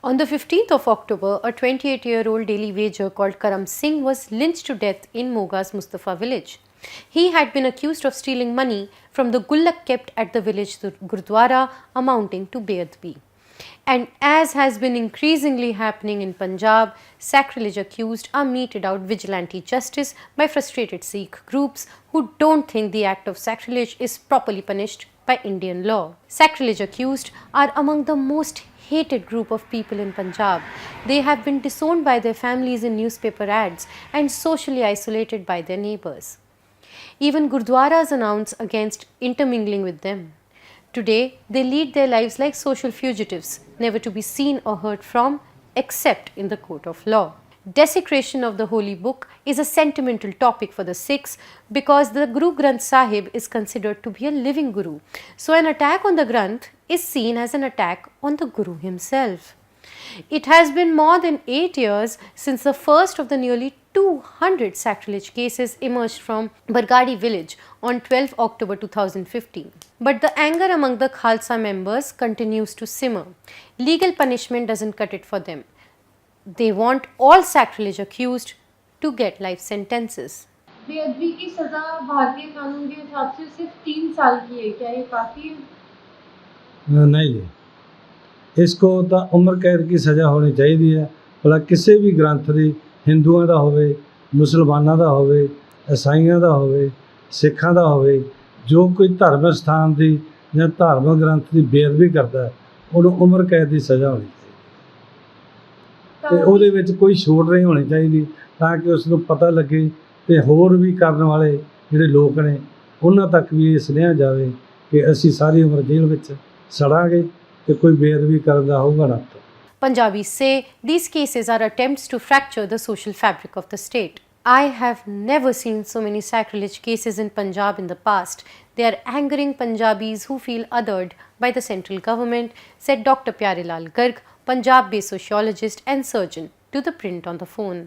On the 15th of October, a 28-year-old daily wager called Karam Singh was lynched to death in Moga's Mustafa village. He had been accused of stealing money from the gullak kept at the village Gurdwara amounting to Beadbi. And as has been increasingly happening in Punjab, sacrilege-accused are meted out vigilante justice by frustrated Sikh groups who don't think the act of sacrilege is properly punished by Indian law. Sacrilege-accused are among the most hated group of people in Punjab. They have been disowned by their families in newspaper ads and socially isolated by their neighbours. Even Gurdwaras announce against intermingling with them. Today, they lead their lives like social fugitives, never to be seen or heard from except in the court of law. Desecration of the holy book is a sentimental topic for the Sikhs because the Guru Granth Sahib is considered to be a living Guru. So an attack on the Granth is seen as an attack on the Guru himself. It has been more than 8 years since the first of the nearly 200 sacrilege cases emerged from Bargadi village on 12 October 2015. But the anger among the Khalsa members continues to simmer. Legal punishment doesn't cut it for them. They want all sacrilege accused to get life sentences. बेअदबी की सजा भारतीय कानून के हिसाब से सिर्फ 3 साल की है, क्या ये काफ़ी है? नहीं जी, इसको तो उम्र कैद की सज़ा होनी चाहिए। भला किसी भी ग्रंथ की हिंदुओं का होवे, मुसलमानों का होवे, ईसाइयों का होवे, सिखां का होवे, जो कोई धर्म स्थान की या धार्मिक ग्रंथ की बेअदबी करता है उन्होंने उम्र कैद की सज़ा होनी चाहिए। तो ਉਹਦੇ कोई छूट नहीं होनी चाहिए ताकि उसनों पता लगे ਤੇ ਹੋਰ ਵੀ ਕਰਨ ਵਾਲੇ ਜਿਹੜੇ ਲੋਕ ਨੇ ਉਹਨਾਂ ਤੱਕ ਵੀ ਇਹ ਸੁਨੇਹਾ ਜਾਵੇ ਕਿ ਅਸੀਂ ਸਾਰੀ ਉਮਰ ਜੇਲ੍ਹ ਵਿੱਚ ਸੜਾਂਗੇ ਤੇ ਕੋਈ ਬੇਅਦਬੀ ਕਰਨ ਦਾ ਹੋਊਗਾ ਨਾ। Punjabis say these cases are attempts to fracture the social fabric of the state. I have never seen so many sacrilege cases in Punjab in the past. They are angering Punjabis who feel othered by the central government, said Dr. Pyarelal Garg, Punjab-based sociologist and surgeon, to ThePrint on the phone.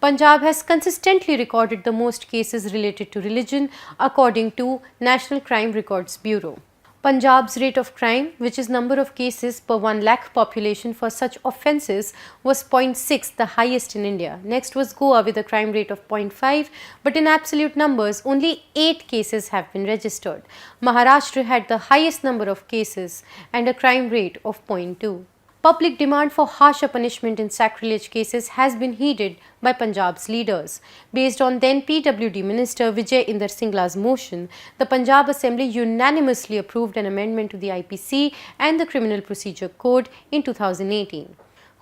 Punjab has consistently recorded the most cases related to religion, according to National Crime Records Bureau. Punjab's rate of crime, which is number of cases per 1 lakh population for such offences, was 0.6, the highest in India. Next was Goa with a crime rate of 0.5, but in absolute numbers, only 8 cases have been registered. Maharashtra had the highest number of cases and a crime rate of 0.2. Public demand for harsher punishment in sacrilege cases has been heeded by Punjab's leaders. Based on then PWD Minister Vijay Inder Singla's motion, the Punjab Assembly unanimously approved an amendment to the IPC and the Criminal Procedure Code in 2018.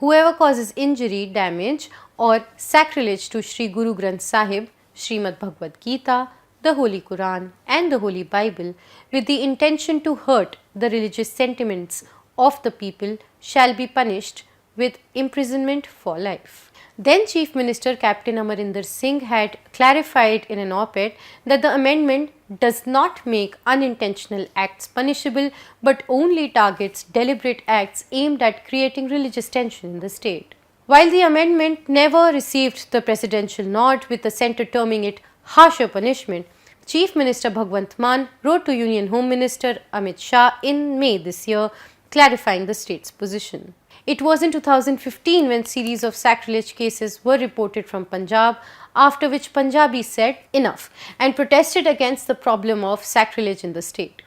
Whoever causes injury, damage or sacrilege to Sri Guru Granth Sahib, Srimad Bhagavad Gita, the Holy Quran and the Holy Bible with the intention to hurt the religious sentiments of the people shall be punished with imprisonment for life. Then Chief Minister Captain Amarinder Singh had clarified in an op-ed that the amendment does not make unintentional acts punishable but only targets deliberate acts aimed at creating religious tension in the state. While the amendment never received the presidential nod, with the centre terming it harsher punishment, Chief Minister Bhagwant Mann wrote to Union Home Minister Amit Shah in May this year, clarifying the state's position. It was in 2015 when series of sacrilege cases were reported from Punjab, after which Punjabis said enough and protested against the problem of sacrilege in the state.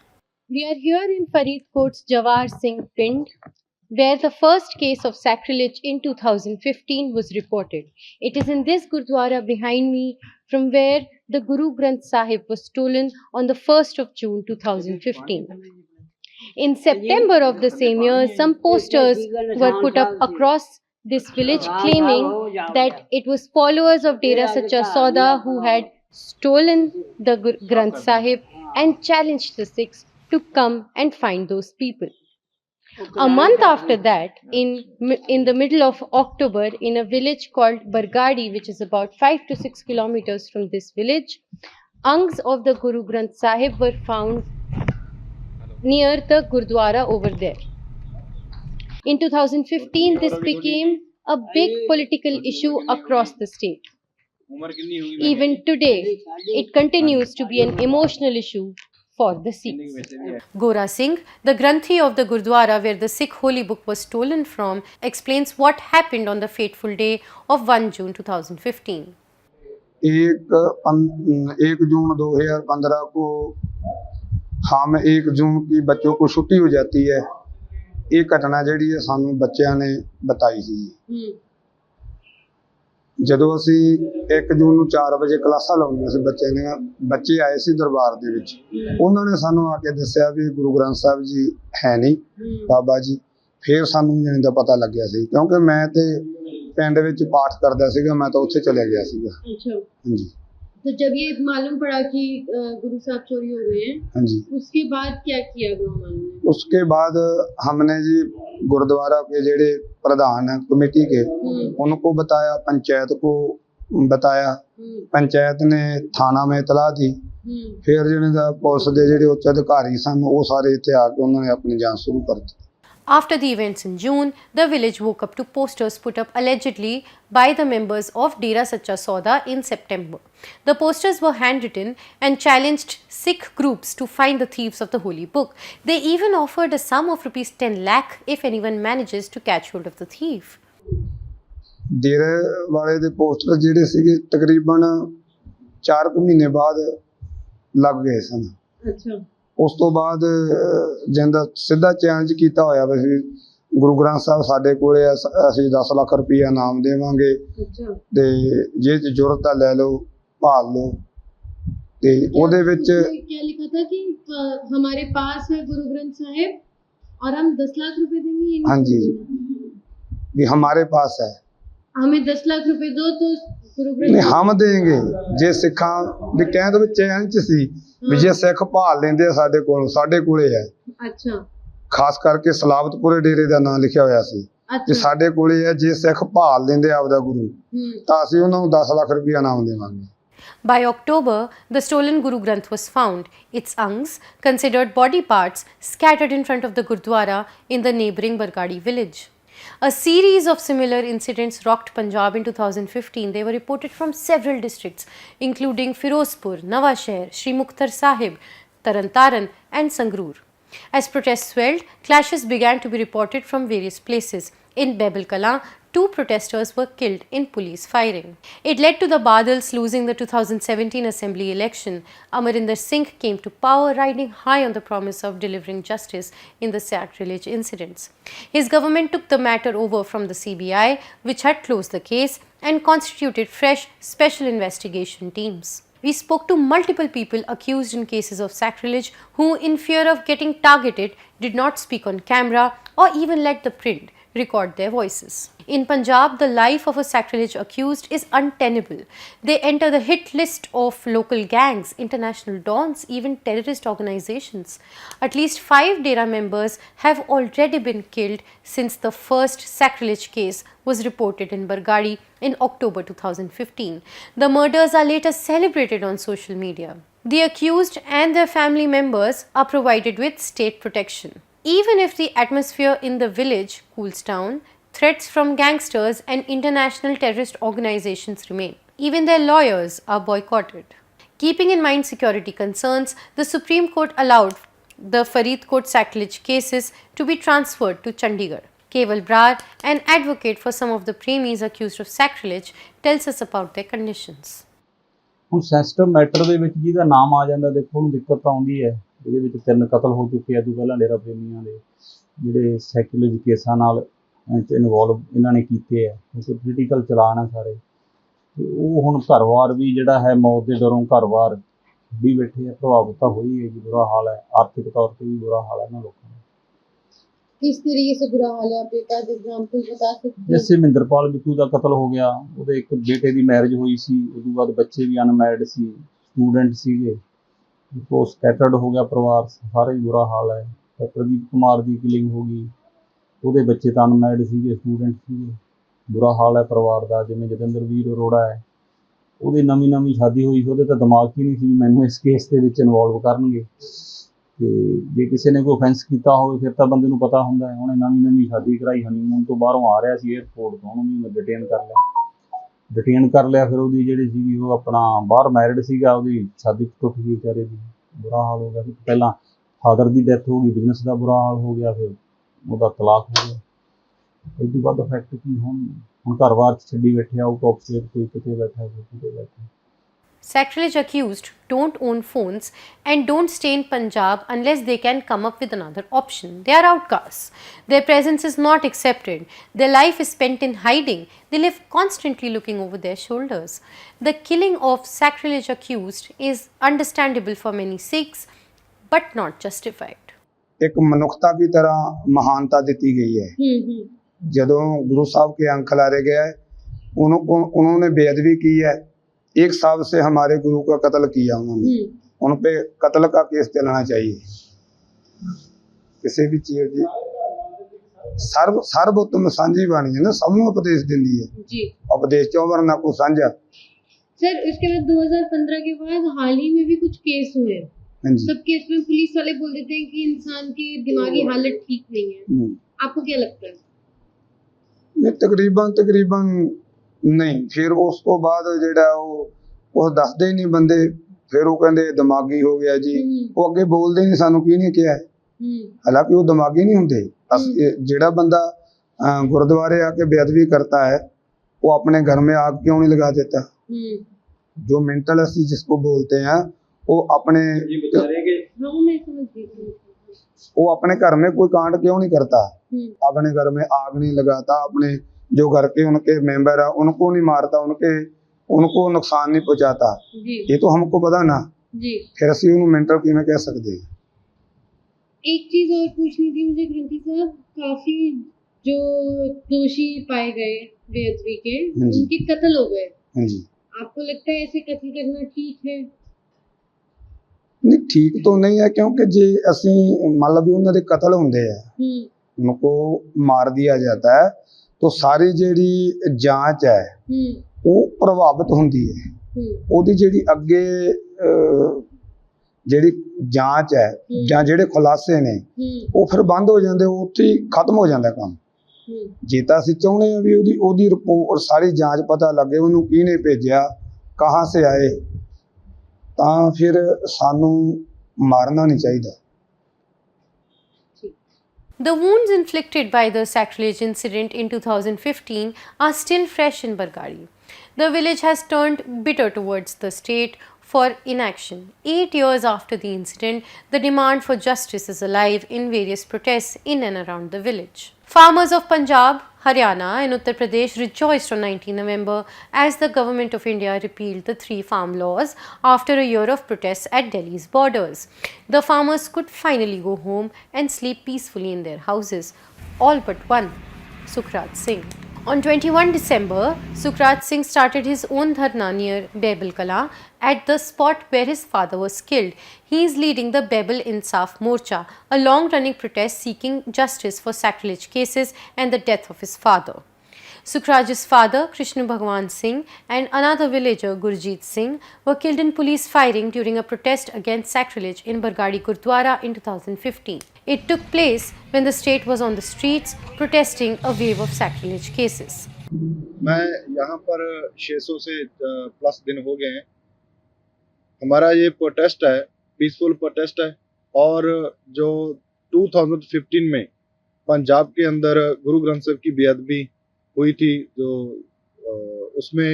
We are here in Faridkot's Jawar Singh Pind, where the first case of sacrilege in 2015 was reported. It is in this Gurdwara behind me from where the Guru Granth Sahib was stolen on the 1st of June 2015. In September of the same year, some posters were put up across this village claiming that it was followers of Dera Sacha Sauda who had stolen the Granth Sahib and challenged the Sikhs to come and find those people. A month after that, in the middle of October, in a village called Bargadi, which is about 5 to 6 kilometers from this village, angs of the Guru Granth Sahib were found near the Gurdwara over there. In 2015, this became a big political issue across the state. Even today, it continues to be an emotional issue for the seats. Gora Singh, the Granthi of the Gurdwara where the Sikh holy book was stolen from, explains what happened on the fateful day of 1 June 2015. 1 जून 2015 को हम 1 जून की बच्चों को छुट्टी हो जाती है। ये घटना जी है सानू बच्चों ने बताई सी। ਜਦੋਂ ਅਸੀਂ 1 ਜੂਨ ਨੂੰ 4 ਵਜੇ ਕਲਾਸਾਂ ਲਾਉਣੀਆਂ ਸੀ ਬੱਚੇ ਆਏ ਸੀ ਦਰਬਾਰ ਦੇ ਵਿੱਚ। ਉਹਨਾਂ ਨੇ ਸਾਨੂੰ ਆ ਕੇ ਦੱਸਿਆ ਵੀ ਗੁਰੂ ਗ੍ਰੰਥ ਸਾਹਿਬ ਜੀ ਹੈ ਨਹੀਂ ਬਾਬਾ ਜੀ। ਫਿਰ ਸਾਨੂੰ ਜਾਣੀ ਦਾ ਪਤਾ ਲੱਗਿਆ ਸੀ ਕਿਉਂਕਿ ਮੈਂ ਤੇ ਪਿੰਡ ਵਿੱਚ ਪਾਠ ਕਰਦਾ ਸੀਗਾ, ਮੈਂ ਤਾਂ ਉੱਥੇ ਚਲੇ ਗਿਆ ਸੀਗਾ। अच्छा, ਹਾਂਜੀ तो जब ये मालूम पड़ा कि गुरु साहब चोरी हो गए हैं, ਹਾਂਜੀ। उसके बाद क्या किया गाँव वालों ने? उसके बाद हमने जी गुरुद्वारा के जेड़े प्रधान हैं कमेटी के उनको बताया, पंचायत को बताया, पंचायत ने थाना में इतला दी। फिर जिन्हें पुलिस के जेड़े उच्च अधिकारी सन वो सारे इत्थे आके उन्होंने अपनी जांच शुरू कर दी। After the events in June, the village woke up to posters put up allegedly by the members of Dera Sacha Sauda in September. The posters were handwritten and challenged Sikh groups to find the thieves of the holy book. They even offered a sum of rupees 10 lakh if anyone manages to catch hold of the thief. डेरे वाले दे poster ਜਿਹੜੇ ਸੀਗੇ ਤਕਰੀਬਨ 4 ਮਹੀਨੇ ਬਾਅਦ ਲੱਗ ਗਏ ਸਨ। अच्छा, ਉਸ ਤੋਂ ਬਾਅਦ ਜਿੰਦਾ ਸਿੱਧਾ ਚੈਲੰਜ ਕੀਤਾ ਹੋਇਆ ਵੀ ਅਸੀਂ ਗੁਰੂ ਗ੍ਰੰਥ ਸਾਹਿਬ ਸਾਡੇ ਕੋਲੇ ਆ, ਅਸੀਂ 10 ਲੱਖ ਰੁਪਈਆ ਇਨਾਮ ਦੇਵਾਂਗੇ अच्छा। ਤੇ ਜੇ ਜ਼ਰੂਰਤ ਆ ਲੈ ਲਓ, ਭਾਲ ਲਓ। ਤੇ ਉਹਦੇ ਵਿੱਚ क्या लिखा था कि हमारे पास है गुरु ग्रंथ साहिब और हम 10 लाख रुपए देंगे? ये नहीं हाँ जी। समझा। ਵੀ ਹਮਾਰੇ ਪਾਸ ਹੈ हमें 10 लाख रुपए दो तो गुरु ਨਹੀਂ ग्रंथ ਹਮ ਦੇਂਗੇ। ਜੇ ਸਿੱਖਾਂ ਵੀ ਕਹਿਣ ਵਿੱਚ ਚੈਲੰਜ ਸੀ ਵੀ ਜੇ ਸਿੱਖ ਭਾਲ ਲੈਂਦੇ ਆ ਸਾਡੇ ਕੋਲੇ ਹੈ। अच्छा, ਖਾਸ ਕਰਕੇ ਸਲਾਬਤਪੁਰੇ ਡੇਰੇ ਦਾ ਨਾਂ ਲਿਖਿਆ ਹੋਇਆ ਸੀ ਕਿ अच्छा। ਸਾਡੇ ਕੋਲੇ ਹੈ, ਜੇ ਸਿੱਖ ਭਾਲ ਲੈਂਦੇ ਆਪਦਾ ਗੁਰੂ ਤਾਂ ਅਸੀਂ ਉਹਨਾਂ ਨੂੰ 10 ਲੱਖ ਰੁਪਈਆ ਇਨਾਮ ਦੇਵਾਂਗੇ। By October, the stolen Guru Granth was found, its angs, considered body parts, scattered in front of the Gurdwara in the neighbouring Bargadi village. A series of similar incidents rocked Punjab in 2015. They were reported from several districts, including Firozpur, Nawashehar, Sri Muktar Sahib, Taran and Sangrur. As protests swelled, clashes began to be reported from various places. In Bebel Kala, 2 protesters were killed in police firing. It led to the Badals losing the 2017 assembly election. Amarinder Singh came to power riding high on the promise of delivering justice in the sacrilege incidents. His government took the matter over from the CBI, which had closed the case, and constituted fresh special investigation teams. We spoke to multiple people accused in cases of sacrilege who, in fear of getting targeted, did not speak on camera or even let ThePrint record their voices. In Punjab, the life of a sacrilege accused is untenable. They enter the hit list of local gangs, international dons, even terrorist organizations. At least 5 Dera members have already been killed since the first sacrilege case was reported in Bargadi in October 2015. The murders are later celebrated on social media. The accused and their family members are provided with state protection. Even if the atmosphere in the village cools down, threats from gangsters and international terrorist organizations remain. Even their lawyers are boycotted. Keeping in mind security concerns, the Supreme Court allowed the Faridkot sacrilege cases to be transferred to Chandigarh. Keval Brar, an advocate for some of the preemies accused of sacrilege, tells us about their conditions. ਹੁਣ sensitive matter ਦੇ ਵਿੱਚ ਜਿਹਦਾ ਨਾਮ ਆ ਜਾਂਦਾ ਦੇਖੋ ਉਹਨੂੰ ਦਿੱਕਤ ਤਾਂ ਆਉਂਦੀ ਹੈ। ਇਹਦੇ ਵਿੱਚ 3 ਕਤਲ ਹੋ ਚੁੱਕੇ ਆ ਤੋਂ ਪਹਿਲਾਂ ਡੇਰਾ ਪ੍ਰੇਮੀਆਂ ਦੇ ਜਿਹੜੇ ਸੈਕੂਲਰ ਕੇਸਾਂ ਨਾਲ ਇਨਵੋਲਵ ਇਹਨਾਂ ਨੇ ਕੀਤੇ ਆ, ਪੋਲੀਟੀਕਲ ਚਲਾਨ ਆ ਸਾਰੇ। ਤੇ ਉਹ ਹੁਣ ਘਰ-ਬਾਰ ਵੀ ਜਿਹੜਾ ਹੈ ਮੌਤ ਦੇ ਡਰੋਂ ਘਰ-ਬਾਰ ਵੀ ਬੈਠੇ ਆ, ਪ੍ਰਭਾਵਿਤ ਤਾਂ ਹੋਈ ਹੈ ਜੀ, ਬੁਰਾ ਹਾਲ ਹੈ, ਆਰਥਿਕ ਤੌਰ ਤੇ ਵੀ बुरा हाल है ਇਹਨਾਂ ਲੋਕਾਂ ਦਾ। किस तरीके से बुरा हाल है, आप एक आध एग्जांपल बता सकते हैं? जैसे मिंदरपाल बिट्टू का कतल हो गया, ਉਹਦੇ ਇੱਕ ਬੇਟੇ ਦੀ ਮੈਰਿਜ ਹੋਈ ਸੀ, ਉਸ ਤੋਂ ਬਾਅਦ ਬੱਚੇ ਵੀ ਅਨਮੈਰਿਡ ਸੀ, ਸਟੂਡੈਂਟ ਸੀਗੇ, ਉਹ ਸਕੈਟਰਡ ਹੋ ਗਿਆ ਪਰਿਵਾਰ, ਸਾਰਾ ਹੀ ਬੁਰਾ ਹਾਲ ਹੈ। ਪ੍ਰਦੀਪ ਕੁਮਾਰ ਦੀ ਕਿਲਿੰਗ ਹੋ ਗਈ, ਉਹਦੇ ਬੱਚੇ ਤਾਂ ਅਨਮੈਰਿਡ ਸੀਗੇ, ਸਟੂਡੈਂਟ ਸੀਗੇ, ਬੁਰਾ ਹਾਲ ਹੈ ਪਰਿਵਾਰ ਦਾ। ਜਿਵੇਂ ਜਤਿੰਦਰਵੀਰ ਅਰੋੜਾ ਹੈ, ਉਹਦੀ ਨਵੀਂ ਸ਼ਾਦੀ ਹੋਈ ਸੀ, ਉਹਦੇ ਤਾਂ ਦਿਮਾਗ 'ਚ ਹੀ ਨਹੀਂ ਸੀ ਵੀ ਮੈਨੂੰ ਇਸ ਕੇਸ ਦੇ ਵਿੱਚ ਇਨਵੋਲਵ ਕਰਨਗੇ। ਤੇ ਜੇ ਕਿਸੇ ਨੇ ਕੋਈ offense ਕੀਤਾ ਹੋਵੇ ਫਿਰ ਤਾਂ ਬੰਦੇ ਨੂੰ ਪਤਾ ਹੁੰਦਾ ਹੈ। ਉਹਨੇ ਨਵੀਂ ਸ਼ਾਦੀ ਕਰਾਈ, ਹਨੀਮੂਨ ਤੋਂ ਬਾਹਰੋਂ ਆ ਰਿਹਾ ਸੀ ਏਅਰਪੋਰਟ ਤੋਂ, ਉਹਨੂੰ ਵੀ ਡਿਟੇਨ ਕਰ ਲਿਆ। ਫਿਰ ਉਹਦੀ ਜਿਹੜੀ ਸੀਗੀ ਉਹ ਆਪਣਾ ਬਾਹਰ ਮੈਰਿਡ ਸੀਗਾ, ਉਹਦੀ ਸ਼ਾਦੀ ਟੁੱਟ ਗਈ ਵਿਚਾਰੇ ਦੀ। ਬੁਰਾ ਹਾਲ ਹੋ ਗਿਆ ਸੀ। ਪਹਿਲਾਂ ਫਾਦਰ ਦੀ ਡੈਥ ਹੋ ਗਈ, ਬਿਜ਼ਨਸ ਦਾ ਬੁਰਾ ਹਾਲ ਹੋ ਗਿਆ, ਫਿਰ ਉਹਦਾ ਤਲਾਕ ਹੋ ਗਿਆ। ਇਹ ਤੋਂ ਬਾਅਦ ਇਫੈਕਟ ਕੀ ਹੁਣ ਘਰ-ਬਾਰ 'ਚ ਛੱਡੀ ਬੈਠੇ, ਆਊਟ ਆਫ ਸਟੇਟ, ਕੋਈ ਕਿਤੇ ਬੈਠਾ, ਕੋਈ ਕਿਤੇ ਬੈਠਾ। Sacrilege-accused don't own phones and don't stay in Punjab unless they can come up with another option. They are outcasts. Their presence is not accepted. Their life is spent in hiding. They live constantly looking over their shoulders. The killing of Sacrilege-accused is understandable for many Sikhs, but not justified. एक मनुष्यता की तरह महानता दी गई है। ਜਦੋਂ गुरु साहब के अंक लारे गया है, उन्होंने बेअदबी की है। एक साहब से हमारे गुरु का कत्ल किया उन्होंने, उन पे कत्ल का केस चलना चाहिए। किसी भी चीज की सर्वोत्तम सांझी बाणी है ना, सबनों उपदेश दिंदी है जी। उपदेश चो वरना को सांझा। सर उसके बाद 2015 के बाद हाल ही में भी कुछ केस हुए हैं। हाँ जी। सब केस में पुलिस वाले बोल देते हैं कि इंसान की दिमागी हालत ठीक नहीं है। आपको क्या लगता है? नहीं, तकरीबन नहीं। फिर उस तो बाद ਜਿਹੜਾ ਉਹ ਦੱਸਦੇ ਹੀ ਨਹੀਂ ਬੰਦੇ, ਫਿਰ ਉਹ ਕਹਿੰਦੇ ਦਿਮਾਗੀ ਹੋ ਗਿਆ ਜੀ। ਉਹ ਅੱਗੇ ਬੋਲਦੇ ਨਹੀਂ ਸਾਨੂੰ ਕੀ ਨਹੀਂ ਕਿਹਾ, ਹਾਲਾਂकि ਉਹ ਦਿਮਾਗੀ नहीं ਹੁੰਦੇ। ਜਿਹੜਾ ਬੰਦਾ गुरुद्वारे आके बेअदबी करता है, वो अपने घर में आग क्यों नहीं लगा देता? जो मेंटल अस्सी जिसको बोलते हैं, वो अपने घर में कोई कांड क्यों नहीं करता? अपने घर में आग नहीं लगाता, अपने जो घर के उनके मेंबर है उनको नहीं मारता, उनको नुकसान नहीं पहुंचाता। ये तो हमको पता ना जी। फिर असं उन्होंने मेंटल की में कह सकते हैं। एक चीज और पूछनी थी मुझे ग्रंथी साहब, काफी जो दोषी पाए गए बेअदबी के, उनके कत्ल हो गए। हाँ जी। आपको लगता है ऐसे कत्ल करना ठीक है? नहीं, ठीक तो नहीं है, क्योंकि जे असी मान लो भी उन्होंने कत्ल होंगे है, उनको मार दिया जाता है, तो सारी ਜਿਹੜੀ ਜਾਂਚ ਹੈ ਉਹ ਪ੍ਰਭਾਵਿਤ ਹੁੰਦੀ ਹੈ। ਉਹਦੀ ਜਿਹੜੀ ਅੱਗੇ ਜਿਹੜੀ ਜਾਂਚ ਹੈ ਜਾਂ ਜਿਹੜੇ ਖੁਲਾਸੇ ਨੇ ਉਹ ਫਿਰ ਬੰਦ ਹੋ ਜਾਂਦੇ, ਉੱਥੇ ਹੀ ਖਤਮ ਹੋ ਜਾਂਦਾ ਕੰਮ। ਜੇ ਤਾਂ ਅਸੀਂ ਚਾਹੁੰਦੇ ਹਾਂ ਵੀ ਉਹਦੀ ਰਿਪੋਰਟ ਸਾਰੀ ਜਾਂਚ ਪਤਾ ਲੱਗੇ, ਉਹਨੂੰ ਕਿਹਨੇ ਭੇਜਿਆ, ਕਹਾਂ ਸੇ ਆਏ, ਤਾਂ ਫਿਰ ਸਾਨੂੰ ਮਾਰਨਾ ਨਹੀਂ ਚਾਹੀਦਾ। The wounds inflicted by the sacrilege incident in 2015 are still fresh in Bargari. The village has turned bitter towards the state for inaction. 8 years after the incident, the demand for justice is alive in various protests in and around the village. Farmers of Punjab, Haryana and Uttar Pradesh rejoiced on 19 November as the Government of India repealed the 3 farm laws after a year of protests at Delhi's borders. The farmers could finally go home and sleep peacefully in their houses, all but one, Sukhraj Singh. On 21 December, Sukhraj Singh started his own dharna near Baibul Kala at the spot where his father was killed. He is leading the Baibul Insaf Morcha, a long-running protest seeking justice for sacrilege cases and the death of his father. Sukhraj's father, Krishna Bhagwan Singh, and another villager, Gurjeet Singh, were killed in police firing during a protest against sacrilege in Bargadi Gurdwara in 2015. It took place when the state was on the streets protesting a wave of sacrilege cases. मैं यहाँ पर 600 से plus दिन हो गए हैं। हमारा ये प्रोटेस्ट है, पीसफुल प्रोटेस्ट है, और जो 2015 में पंजाब के अंदर गुरु ग्रंथ साहब की बेअदबी हुई थी, जो उसमें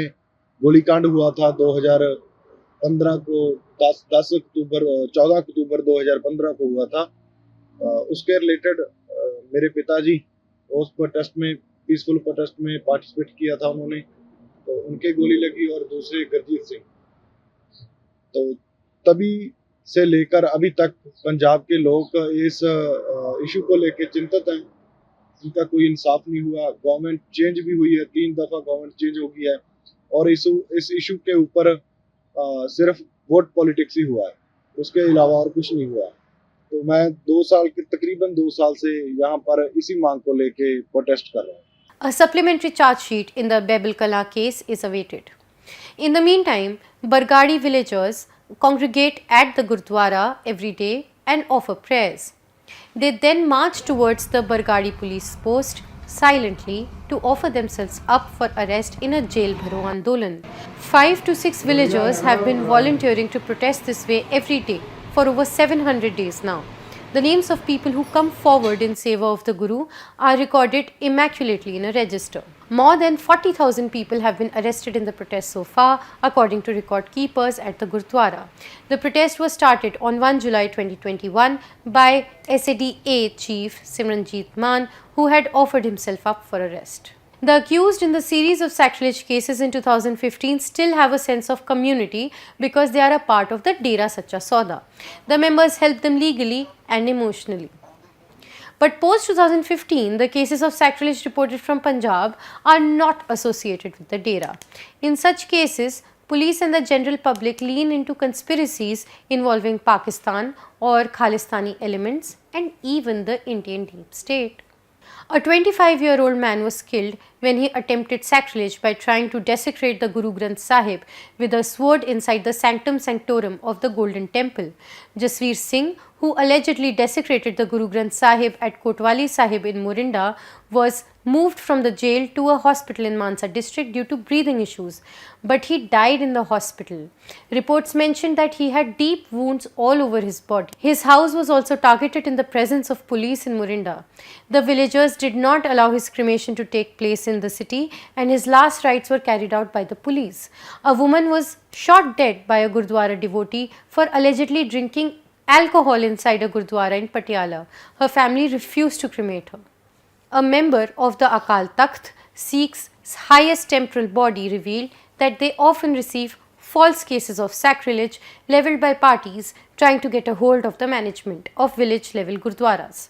गोलीकांड हुआ था 2015 को, 14 अक्टूबर 2015 को हुआ था। उसके रिलेटेड मेरे पिताजी उस प्रोटेस्ट में, पीसफुल प्रोटेस्ट में पार्टिसिपेट किया था उन्होंने, तो उनके गोली लगी, और दूसरे गुरजीत सिंह। तो तभी से लेकर अभी तक पंजाब के लोग इस इशू को लेकर चिंतित हैं। इनका कोई इंसाफ नहीं हुआ। गवर्नमेंट चेंज भी हुई है, 3 दफ़ा गवर्नमेंट चेंज हो गई है, और इस इशू के ऊपर सिर्फ वोट पॉलिटिक्स ही हुआ है, उसके अलावा और कुछ नहीं हुआ। तो मैं तकरीबन 2 साल से यहाँ पर इसी मांग को लेके प्रोटेस्ट कर रहा हूँ। A supplementary charge sheet in the Baibul Kala case is awaited. In the meantime, Bargadi villagers congregate at the Gurdwara every day and offer prayers. They then march towards the Bargadi police post silently to offer themselves up for arrest in a jail bharo andolan. 5 to 6 villagers have been volunteering to protest this way every day. for over 700 days now. The names of people who come forward in favor of the Guru are recorded immaculately in a register. More than 40,000 people have been arrested in the protest so far, according to record keepers at the Gurdwara. The protest was started on 1 July 2021 by SADA chief Simranjit Maan, who had offered himself up for arrest. The accused in the series of sacrilege cases in 2015 still have a sense of community because they are a part of the Dera Sacha Sauda. The members help them legally and emotionally. But post 2015, the cases of sacrilege reported from Punjab are not associated with the Dera. In such cases, police and the general public lean into conspiracies involving Pakistan or Khalistani elements and even the Indian deep state. A 25-year-old man was killed when he attempted sacrilege by trying to desecrate the Guru Granth Sahib with a sword inside the sanctum sanctorum of the Golden Temple. Jasveer Singh, who allegedly desecrated the Guru Granth Sahib at Kotwali Sahib in Morinda, was moved from the jail to a hospital in Mansa district due to breathing issues, but he died in the hospital. Reports mentioned that he had deep wounds all over his body. His house was also targeted in the presence of police in Morinda. The villagers did not allow his cremation to take place in the city, and his last rites were carried out by the police. A woman was shot dead by a Gurdwara devotee for allegedly drinking alcohol inside a Gurdwara in Patiala. Her family refused to cremate her. A member of the Akal Takht, Sikhs' highest temporal body, revealed that they often receive false cases of sacrilege levelled by parties trying to get a hold of the management of village-level Gurdwaras.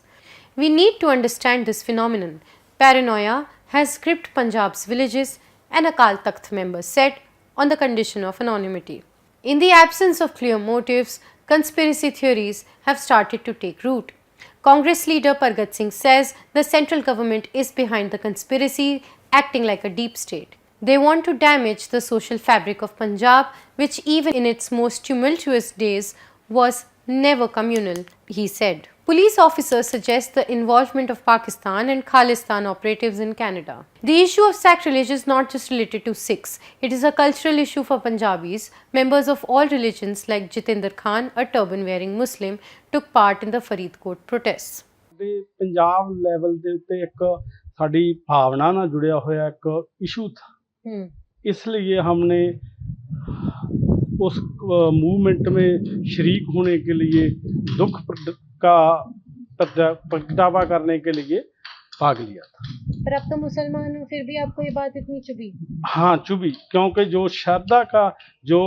We need to understand this phenomenon. Paranoia has gripped Punjab's villages, an Akal Takht member said, on the condition of anonymity. In the absence of clear motives, conspiracy theories have started to take root. Congress leader Pargat Singh says the central government is behind the conspiracy, acting like a deep state. They want to damage the social fabric of Punjab, which even in its most tumultuous days was never communal, he said. Police officers suggest the involvement of Pakistan and Khalistan operatives in Canada. The issue of sacrilege is not just related to Sikhs. It is a cultural issue for Punjabis. Members of all religions like Jitendra Khan, a turban-wearing Muslim, took part in the Faridkot protests. ਦੇ Punjab level ਦੇ ਉੱਤੇ ਇੱਕ ਸਾਡੀ ਭਾਵਨਾ ਨਾਲ ਜੁੜਿਆ ਹੋਇਆ ਇੱਕ ਇਸ਼ੂ था, इसलिए हमने उस मूवमेंट में शरीक होने के लिए दुख का प्रगटावा करने के लिए भाग लिया था। पर अब तो मुसलमान हो, फिर भी आपको ये बात इतनी चुभी? हाँ चुभी, क्योंकि जो श्रद्धा का जो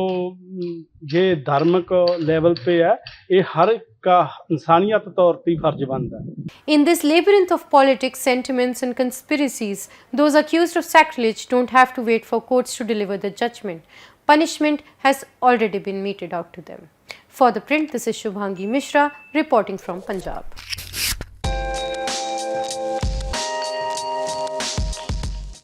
ये धार्मिक लेवल पे है, ये हर का इंसानियत तौर पे फर्ज बनता है। In this labyrinth of politics, sentiments and conspiracies, those accused of sacrilege don't have to wait for courts to deliver the judgment. Punishment has already been meted out to them. For ThePrint, this is Shubhangi Misra reporting from Punjab.